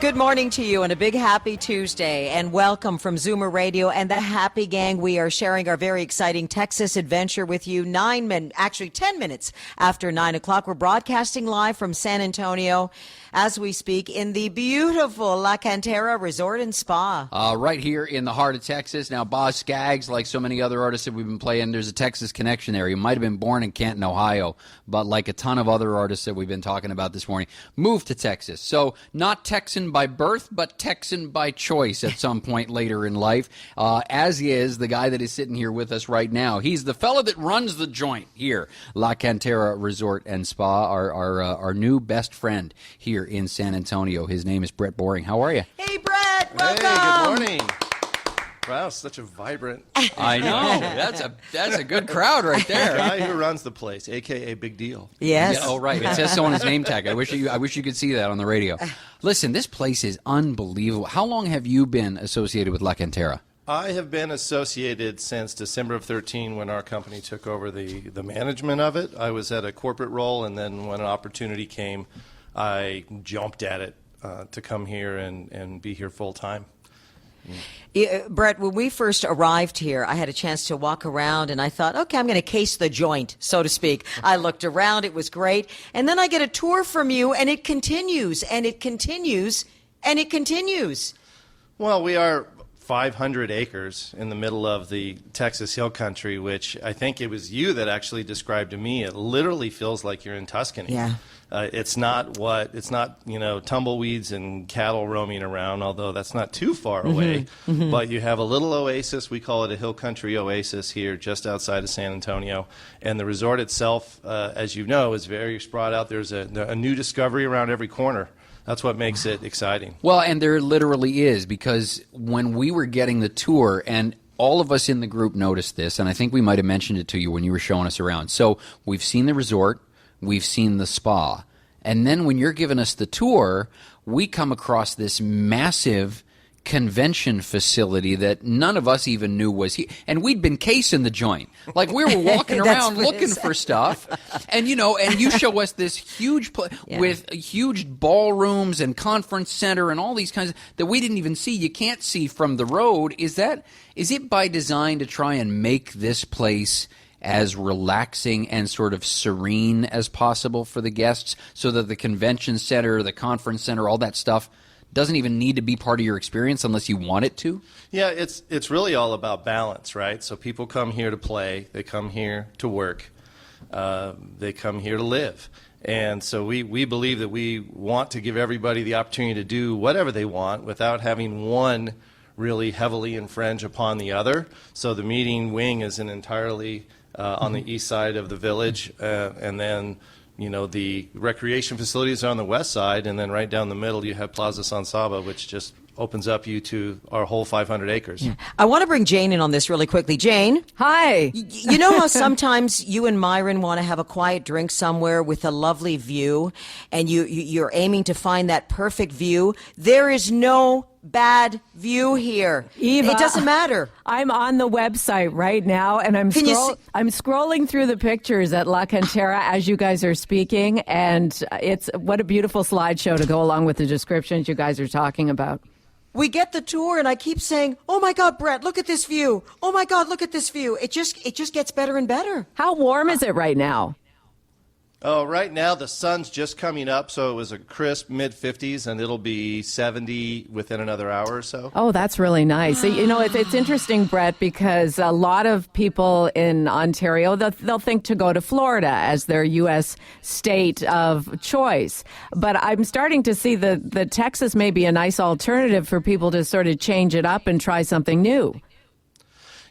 Good morning to you and a big happy Tuesday, and welcome from ZoomerRadio and the Happy Gang. We are sharing our very exciting Texas adventure with you 10 minutes after 9 o'clock. We're broadcasting live from San Antonio as we speak in the beautiful La Cantera Resort and Spa. Right here in the heart of Texas. Now, Boz Scaggs, like so many other artists that we've been playing, there's a Texas connection there. He might have been born in Canton, Ohio, but like a ton of other artists that we've been talking about this morning, moved to Texas. So not Texan by birth, but Texan by choice at some point later in life, as is the guy that is sitting here with us right now. He's the fella that runs the joint here, La Cantera Resort and Spa, our new best friend here in San Antonio. His name is Brett Boring. How are you? Hey, Brett. Welcome. Hey, good morning. Wow, such a vibrant... I know. That's a good crowd right there. The guy who runs the place, a.k.a. Big Deal. Yes. Yeah, oh, right. It says so on his name tag. I wish you could see that on the radio. Listen, this place is unbelievable. How long have you been associated with La Cantera? I have been associated since December of 2013 when our company took over the management of it. I was at a corporate role, and then when an opportunity came, I jumped at it to come here and be here full time. Brett, when we first arrived here, I had a chance to walk around and I thought, okay, I'm going to case the joint, so to speak. I looked around, it was great. And then I get a tour from you and it continues and it continues and it continues. Well, we are 500 acres in the middle of the Texas Hill Country, which I think it was you that actually described to me. It literally feels like you're in Tuscany. Yeah. It's not tumbleweeds and cattle roaming around, although that's not too far away. Mm-hmm. But you have a little oasis. We call it a hill country oasis here just outside of San Antonio. And the resort itself, as you know, is very spread out. There's a new discovery around every corner. That's what makes it exciting. Well, and there literally is, because when we were getting the tour, and all of us in the group noticed this, and I think we might have mentioned it to you when you were showing us around. So we've seen the resort. We've seen the spa. And then when you're giving us the tour, we come across this massive convention facility that none of us even knew was here. And we'd been casing the joint. Like, we were walking around looking for stuff. And, and you show us this huge place with huge ballrooms and conference center and all these kinds of, that we didn't even see. You can't see from the road. Is it by design to try and make this place as relaxing and sort of serene as possible for the guests, so that the convention center, the conference center, all that stuff doesn't even need to be part of your experience unless you want it to? Yeah, it's really all about balance, right? So people come here to play, they come here to work, they come here to live. And so we believe that we want to give everybody the opportunity to do whatever they want without having one really heavily infringe upon the other. So the meeting wing is an entirely on the east side of the village, and then the recreation facilities are on the west side, and then right down the middle you have Plaza San Saba, which just opens up you to our whole 500 acres. Yeah. I want to bring Jane in on this really quickly. Jane. Hi. You know how sometimes you and Myron want to have a quiet drink somewhere with a lovely view, and you're aiming to find that perfect view? There is no bad view here. Eva, it doesn't matter. I'm on the website right now, and I'm scrolling through the pictures at La Cantera as you guys are speaking, and it's what a beautiful slideshow to go along with the descriptions you guys are talking about. We get the tour, and I keep saying, "Oh my God, Brett, look at this view! Oh my God, look at this view!" It just gets better and better. How warm is it right now? Oh, right now the sun's just coming up, so it was a crisp mid-50s, and it'll be 70 within another hour or so. Oh, that's really nice. It's interesting, Brett, because a lot of people in Ontario, they'll think to go to Florida as their U.S. state of choice. But I'm starting to see that Texas may be a nice alternative for people to sort of change it up and try something new.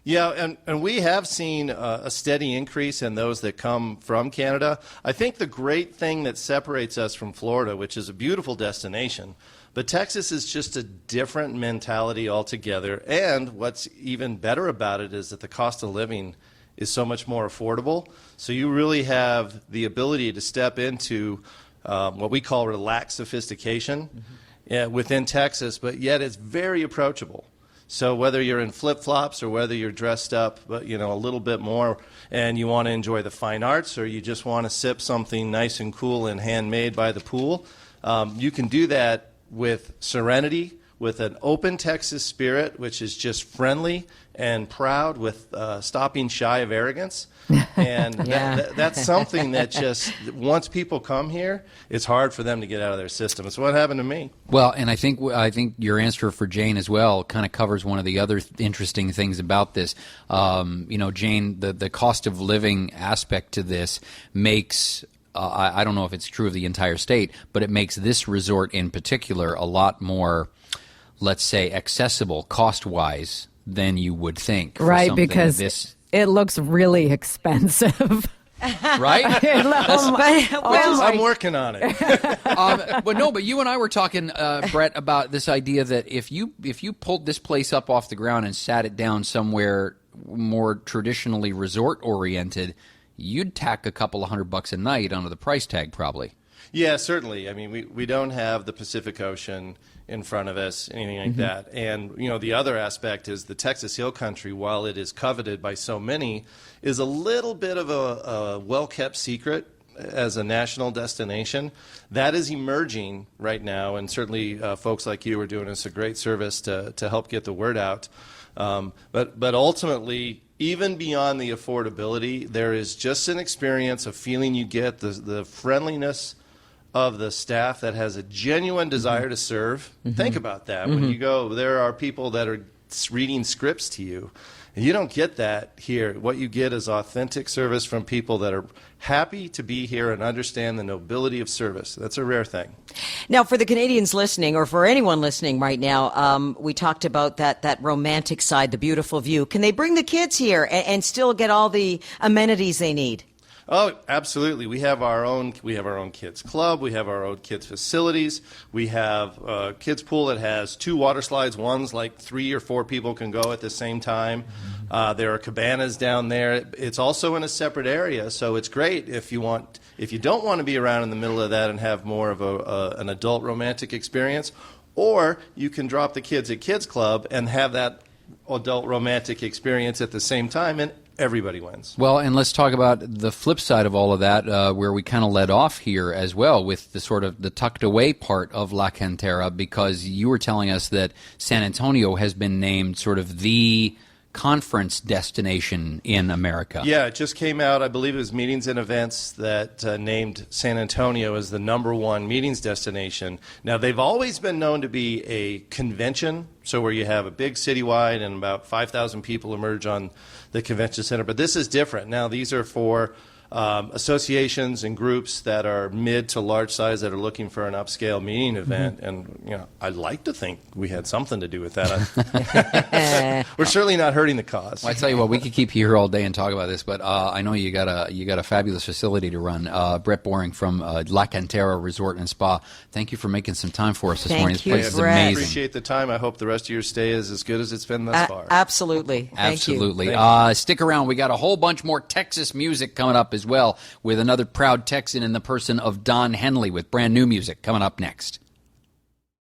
Yeah, and we have seen a steady increase in those that come from Canada. I think the great thing that separates us from Florida, which is a beautiful destination, but Texas is just a different mentality altogether. And what's even better about it is that the cost of living is so much more affordable. So you really have the ability to step into what we call relaxed sophistication within Texas, but yet it's very approachable. So whether you're in flip-flops or whether you're dressed up, but a little bit more, and you want to enjoy the fine arts, or you just want to sip something nice and cool and handmade by the pool, you can do that with serenity, with an open Texas spirit, which is just friendly and proud, with stopping shy of arrogance. And that's something that just, once people come here, it's hard for them to get out of their system. It's what happened to me. Well, and I think your answer for Jane as well kind of covers one of the other interesting things about this. Jane, the cost of living aspect to this makes I don't know if it's true of the entire state, but it makes this resort in particular a lot more, let's say, accessible cost-wise than you would think. For right, because it looks really expensive. Right? I'm working on it. But you and I were talking, Brett, about this idea that if you pulled this place up off the ground and sat it down somewhere more traditionally resort-oriented, you'd tack a couple of $100 a night onto the price tag, probably. Yeah, certainly. I mean, we don't have the Pacific Ocean in front of us, anything like that. And, the other aspect is the Texas Hill Country, while it is coveted by so many, is a little bit of a well-kept secret as a national destination. That is emerging right now, and certainly folks like you are doing us a great service to help get the word out. But ultimately, even beyond the affordability, there is just an experience, a feeling you get, the friendliness of the staff that has a genuine desire to serve. Think about that. When you go, there are people that are reading scripts to you. And you don't get that here. What you get is authentic service from people that are happy to be here and understand the nobility of service. That's a rare thing. Now, for the Canadians listening, or for anyone listening right now, we talked about that romantic side, the beautiful view. Can they bring the kids here and still get all the amenities they need? Oh, absolutely. We have our own kids club. We have our own kids facilities. We have a kids pool that has 2 water slides. One's like 3 or 4 people can go at the same time. There are cabanas down there. It's also in a separate area, so it's great if you don't want to be around in the middle of that and have more of an adult romantic experience, or you can drop the kids at kids club and have that adult romantic experience at the same time, and everybody wins. Well, and let's talk about the flip side of all of that, where we kind of led off here as well with the sort of the tucked away part of La Cantera, because you were telling us that San Antonio has been named sort of the conference destination in America. Yeah, it just came out, I believe it was Meetings and Events that named San Antonio as the #1 meetings destination. Now, they've always been known to be a convention, so where you have a big citywide and about 5,000 people emerge on the convention center. But this is different. Now, these are for associations and groups that are mid to large size that are looking for an upscale meeting event. And, I'd like to think we had something to do with that. We're certainly not hurting the cause. Well, I tell you what, we could keep you here all day and talk about this, but I know you got a fabulous facility to run. Brett Boring from La Cantera Resort and Spa, thank you for making some time for us this morning. This place is amazing. I appreciate the time. I hope the rest of your stay is as good as it's been thus far. Absolutely. Absolutely. Thank you. Stick around. We got a whole bunch more Texas music coming up as well, with another proud Texan in the person of Don Henley with brand new music coming up next.